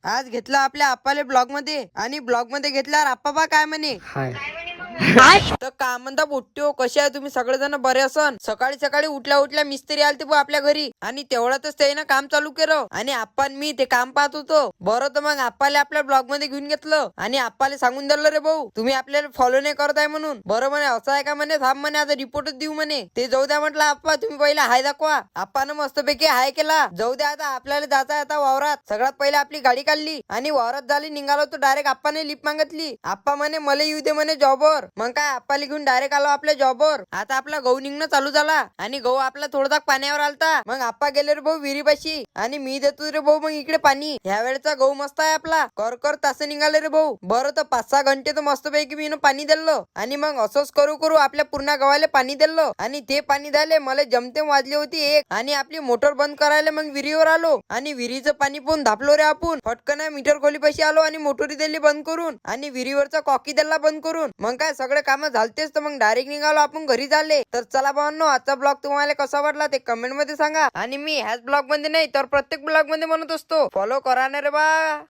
आज घेतला आपल्या आप्पाले ब्लॉग मध्ये आणि ब्लॉग मध्ये घेतल्यावर आप्पा काय म्हणे हाय. तर का म्हणता बुट्ट्यो कसे आहे तुम्ही सगळेजण बरे असन. सकाळी सकाळी उठल्या मिस्त्री आलते बुवा आपल्या घरी आणि तेवढ्यातच त्यानं काम चालू केलं आणि आप्पा आणि मी ते काम पाहत होतो. बरं तर मग आप्पाले आपल्या ब्लॉग मध्ये घेऊन घेतलं आणि आप्पाले सांगून दिलं रे भाऊ तुम्ही आपल्याला फॉलो नाही करताय म्हणून. बरं म्हणे असं आहे का म्हणे थांब म्हणे आता रिपोर्टच देऊ म्हणे. ते जाऊ द्या म्हटलं आप्पा तुम्ही पहिला हाय दाखवा. आप्पानं मस्तपैकी हाय केला. जाऊ द्या आता आपल्याला जायचं आहे आता वावरात. सगळ्यात पहिले आपली गाडी काढली आणि वावरात झाली निघालो तो डायरेक्ट आप्पाने लिप मागितली. आप्पा म्हणे मला येऊ दे म्हणे जॉबवर. मग काय आप्पाला घेऊन डायरेक्ट आलो आपल्या जॉबवर. आता आपला गहू निघणं चालू झाला आणि गहू आपला थोडासा पाण्यावर आलता. मग आप्पा गेले रे भाऊ विहिरीपाशी आणि मी देतो रे भाऊ मग इकडे पाणी. ह्या वेळेचा गहू मस्त आहे आपला कर तास निघाले रे भाऊ. बरं तर 5-6 घंटे तर मस्तपैकी मी पाणी दिलं आणि मग असंच करू आपल्या पूर्ण गव्हाला पाणी दिलं आणि ते पाणी द्यायला मला जमते वाजली होती एक आणि आपली मोटर बंद करायला मग विहिरीवर आलो आणि विहिरीचं पाणी पण धापलो रे आपण. फटकन मीटर खोलीपाशी आलो आणि मोटरी दिली बंद करून आणि विहिरीवरचा कॉकी दिला बंद करून. मग काय सगळे काम झालतेच तर मग डायरेक्ट निघालो आपण घरी झाले. तर चला भावांनो आजचा ब्लॉग तुम्हाला कसा वाटला ते कमेंट मध्ये सांगा आणि मी ह्याच ब्लॉग मध्ये नाही तर प्रत्येक ब्लॉग मध्ये म्हणत असतो फॉलो करा ना रे बा.